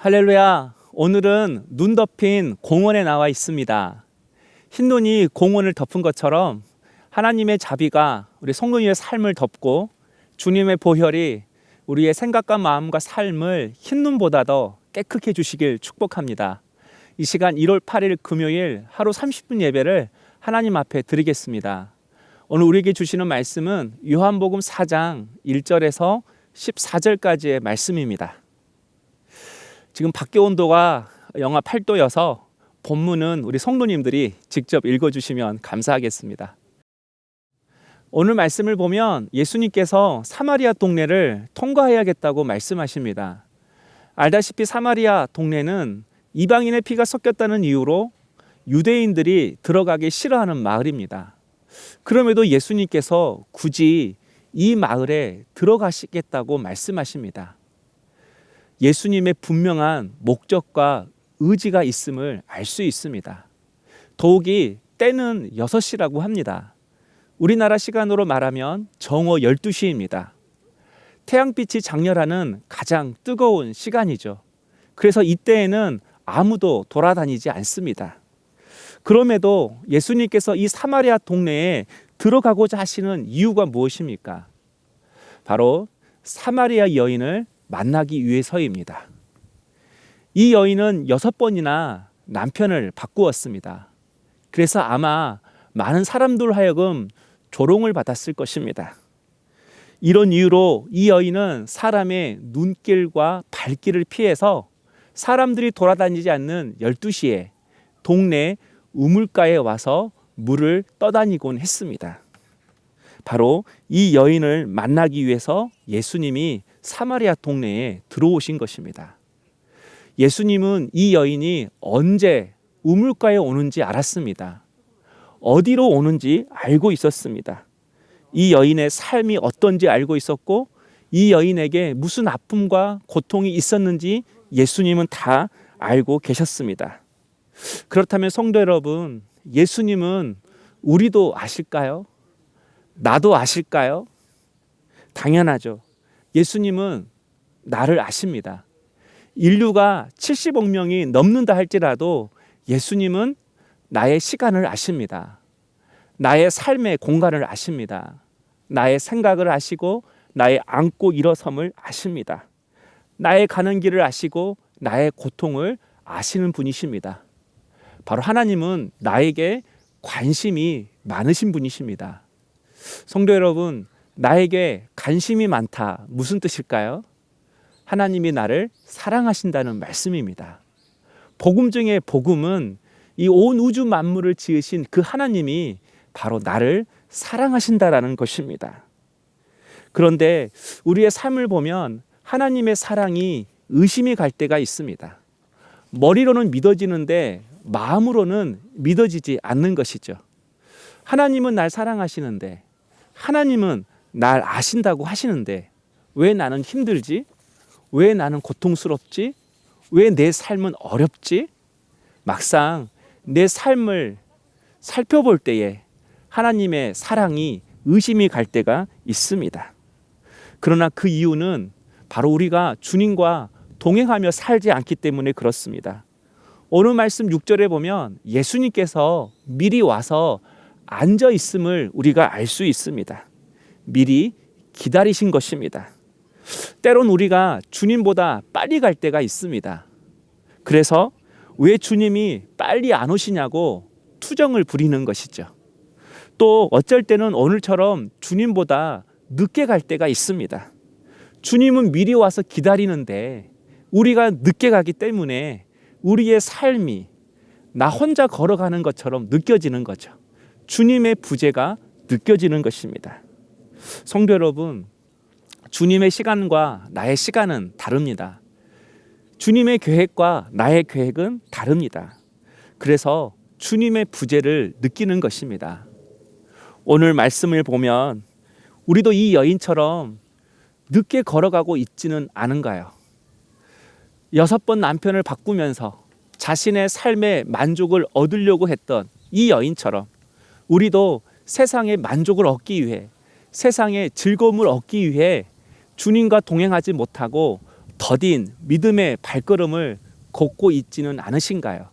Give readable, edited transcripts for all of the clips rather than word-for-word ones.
할렐루야. 오늘은 눈 덮인 공원에 나와 있습니다. 흰 눈이 공원을 덮은 것처럼 하나님의 자비가 우리 성도님의 삶을 덮고 주님의 보혈이 우리의 생각과 마음과 삶을 흰 눈보다 더 깨끗게 해주시길 축복합니다. 이 시간 1월 8일 금요일 하루 30분 예배를 하나님 앞에 드리겠습니다. 오늘 우리에게 주시는 말씀은 요한복음 4장 1절에서 14절까지의 말씀입니다. 지금 밖에 온도가 영하 8도여서 본문은 우리 성도님들이 직접 읽어주시면 감사하겠습니다. 오늘 말씀을 보면 예수님께서 사마리아 동네를 통과해야겠다고 말씀하십니다. 알다시피 사마리아 동네는 이방인의 피가 섞였다는 이유로 유대인들이 들어가기 싫어하는 마을입니다. 그럼에도 예수님께서 굳이 이 마을에 들어가시겠다고 말씀하십니다. 예수님의 분명한 목적과 의지가 있음을 알 수 있습니다. 더욱이 때는 6시라고 합니다. 우리나라 시간으로 말하면 정오 12시입니다. 태양빛이 장렬하는 가장 뜨거운 시간이죠. 그래서 이때에는 아무도 돌아다니지 않습니다. 그럼에도 예수님께서 이 사마리아 동네에 들어가고자 하시는 이유가 무엇입니까? 바로 사마리아 여인을 만나기 위해서입니다. 이 여인은 6번이나 남편을 바꾸었습니다. 그래서 아마 많은 사람들 하여금 조롱을 받았을 것입니다. 이런 이유로 이 여인은 사람의 눈길과 발길을 피해서 사람들이 돌아다니지 않는 12시에 동네 우물가에 와서 물을 떠다니곤 했습니다. 바로 이 여인을 만나기 위해서 예수님이 사마리아 동네에 들어오신 것입니다. 예수님은 이 여인이 언제 우물가에 오는지 알았습니다. 어디로 오는지 알고 있었습니다. 이 여인의 삶이 어떤지 알고 있었고 이 여인에게 무슨 아픔과 고통이 있었는지 예수님은 다 알고 계셨습니다. 그렇다면 성도 여러분, 예수님은 우리도 아실까요? 나도 아실까요? 당연하죠. 예수님은 나를 아십니다. 인류가 70억 명이 넘는다 할지라도 예수님은 나의 시간을 아십니다. 나의 삶의 공간을 아십니다. 나의 생각을 아시고 나의 앉고 일어섬을 아십니다. 나의 가는 길을 아시고 나의 고통을 아시는 분이십니다. 바로 하나님은 나에게 관심이 많으신 분이십니다. 성도 여러분, 나에게 관심이 많다. 무슨 뜻일까요? 하나님이 나를 사랑하신다는 말씀입니다. 복음 중에 복음은 이 온 우주 만물을 지으신 그 하나님이 바로 나를 사랑하신다라는 것입니다. 그런데 우리의 삶을 보면 하나님의 사랑이 의심이 갈 때가 있습니다. 머리로는 믿어지는데 마음으로는 믿어지지 않는 것이죠. 하나님은 날 사랑하시는데 하나님은 날 아신다고 하시는데 왜 나는 힘들지? 왜 나는 고통스럽지? 왜 내 삶은 어렵지? 막상 내 삶을 살펴볼 때에 하나님의 사랑이 의심이 갈 때가 있습니다. 그러나 그 이유는 바로 우리가 주님과 동행하며 살지 않기 때문에 그렇습니다. 오늘 말씀 6절에 보면 예수님께서 미리 와서 앉아 있음을 우리가 알 수 있습니다. 미리 기다리신 것입니다. 때론 우리가 주님보다 빨리 갈 때가 있습니다. 그래서 왜 주님이 빨리 안 오시냐고 투정을 부리는 것이죠. 또 어쩔 때는 오늘처럼 주님보다 늦게 갈 때가 있습니다. 주님은 미리 와서 기다리는데 우리가 늦게 가기 때문에 우리의 삶이 나 혼자 걸어가는 것처럼 느껴지는 거죠. 주님의 부재가 느껴지는 것입니다. 성도 여러분, 주님의 시간과 나의 시간은 다릅니다. 주님의 계획과 나의 계획은 다릅니다. 그래서 주님의 부재를 느끼는 것입니다. 오늘 말씀을 보면 우리도 이 여인처럼 늦게 걸어가고 있지는 않은가요? 6번 남편을 바꾸면서 자신의 삶의 만족을 얻으려고 했던 이 여인처럼 우리도 세상의 만족을 얻기 위해, 세상의 즐거움을 얻기 위해 주님과 동행하지 못하고 더딘 믿음의 발걸음을 걷고 있지는 않으신가요?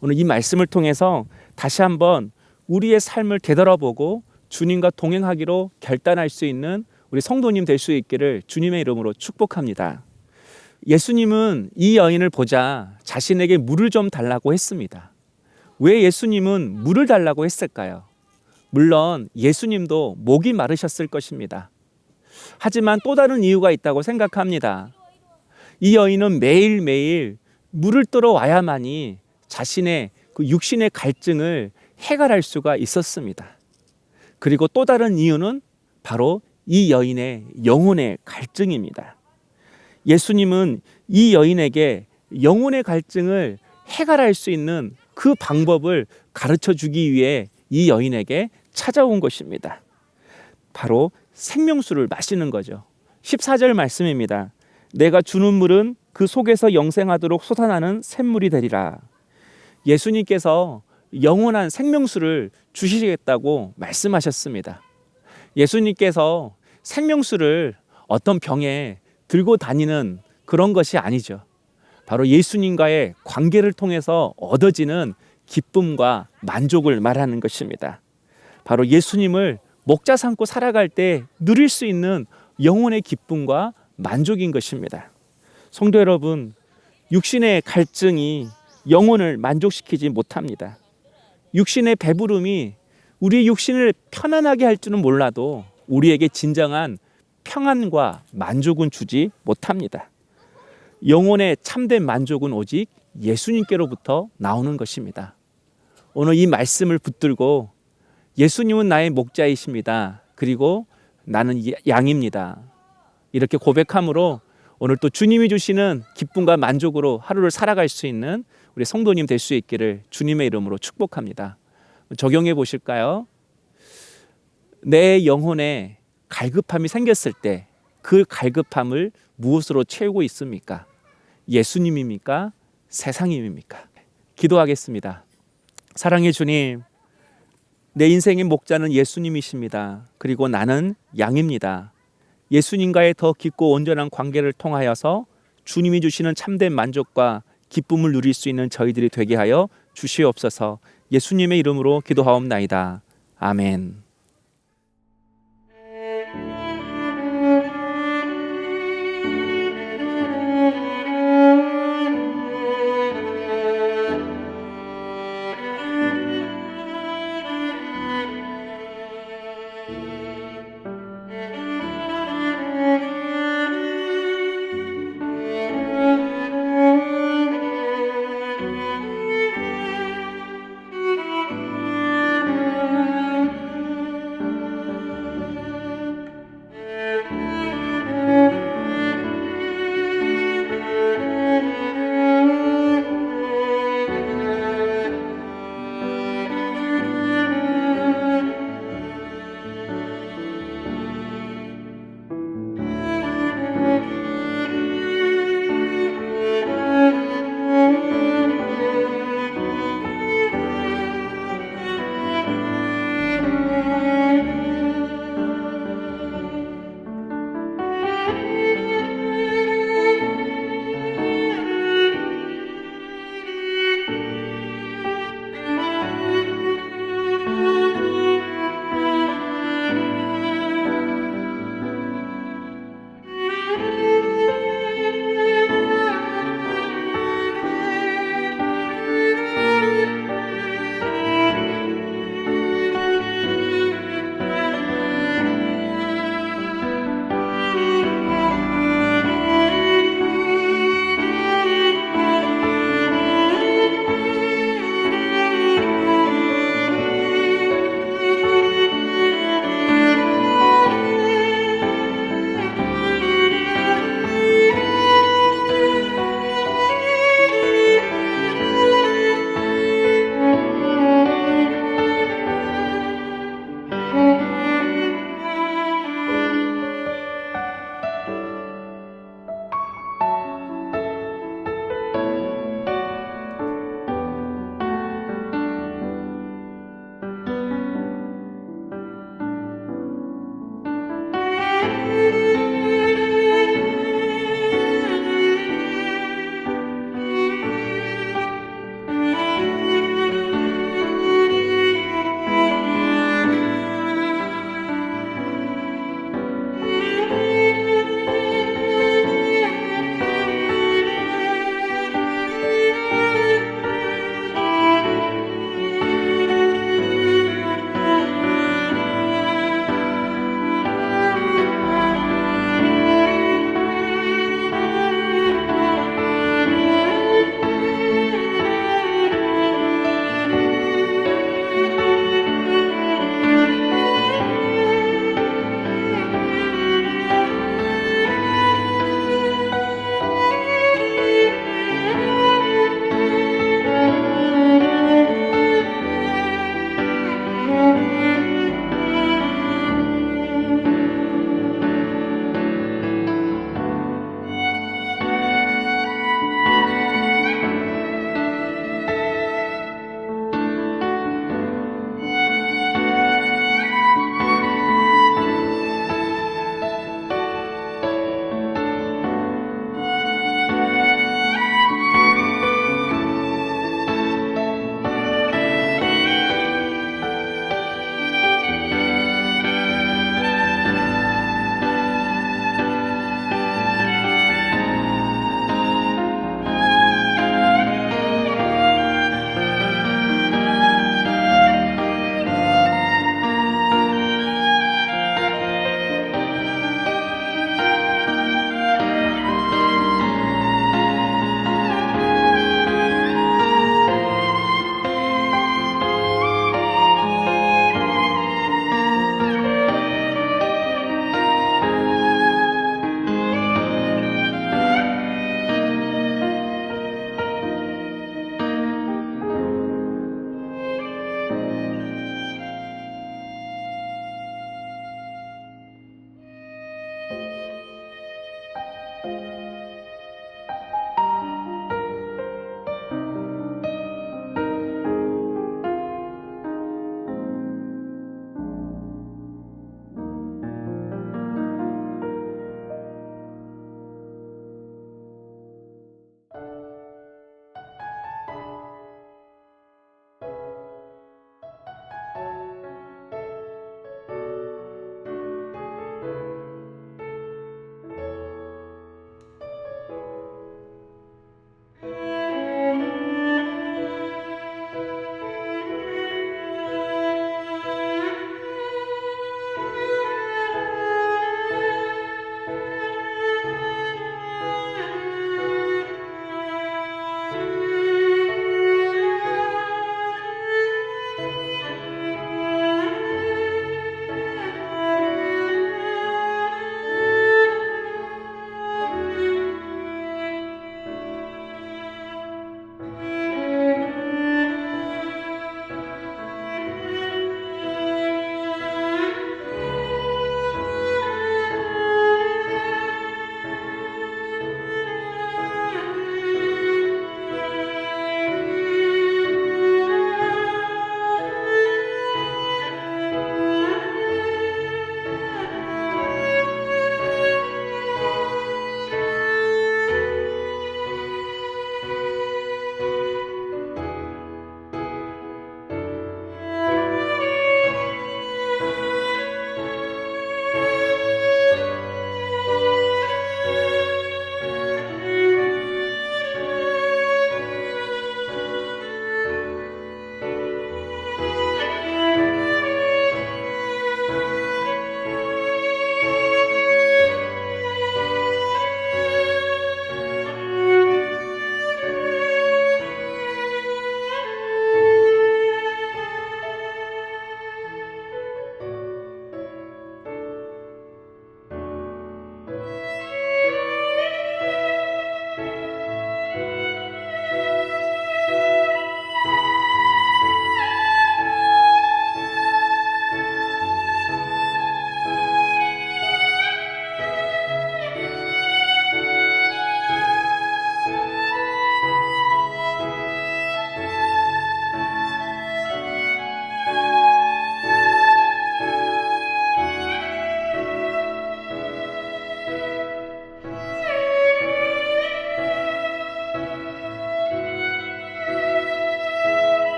오늘 이 말씀을 통해서 다시 한번 우리의 삶을 되돌아보고 주님과 동행하기로 결단할 수 있는 우리 성도님 될 수 있기를 주님의 이름으로 축복합니다. 예수님은 이 여인을 보자 자신에게 물을 좀 달라고 했습니다. 왜 예수님은 물을 달라고 했을까요? 물론 예수님도 목이 마르셨을 것입니다. 하지만 또 다른 이유가 있다고 생각합니다. 이 여인은 매일매일 물을 뜨러 와야만이 자신의 그 육신의 갈증을 해결할 수가 있었습니다. 그리고 또 다른 이유는 바로 이 여인의 영혼의 갈증입니다. 예수님은 이 여인에게 영혼의 갈증을 해결할 수 있는 그 방법을 가르쳐 주기 위해 이 여인에게 찾아온 것입니다. 바로 생명수를 마시는 거죠. 14절 말씀입니다. 내가 주는 물은 그 속에서 영생하도록 솟아나는 샘물이 되리라. 예수님께서 영원한 생명수를 주시겠다고 말씀하셨습니다. 예수님께서 생명수를 어떤 병에 들고 다니는 그런 것이 아니죠. 바로 예수님과의 관계를 통해서 얻어지는 기쁨과 만족을 말하는 것입니다. 바로 예수님을 목자 삼고 살아갈 때 누릴 수 있는 영혼의 기쁨과 만족인 것입니다. 성도 여러분, 육신의 갈증이 영혼을 만족시키지 못합니다. 육신의 배부름이 우리 육신을 편안하게 할 줄은 몰라도 우리에게 진정한 평안과 만족은 주지 못합니다. 영혼의 참된 만족은 오직 예수님께로부터 나오는 것입니다. 오늘 이 말씀을 붙들고 예수님은 나의 목자이십니다. 그리고 나는 양입니다. 이렇게 고백함으로 오늘 또 주님이 주시는 기쁨과 만족으로 하루를 살아갈 수 있는 우리 성도님 될 수 있기를 주님의 이름으로 축복합니다. 적용해 보실까요? 내 영혼에 갈급함이 생겼을 때 그 갈급함을 무엇으로 채우고 있습니까? 예수님입니까? 세상입니까? 기도하겠습니다. 사랑의 주님, 내 인생의 목자는 예수님이십니다. 그리고 나는 양입니다. 예수님과의 더 깊고 온전한 관계를 통하여서 주님이 주시는 참된 만족과 기쁨을 누릴 수 있는 저희들이 되게 하여 주시옵소서. 예수님의 이름으로 기도하옵나이다. 아멘.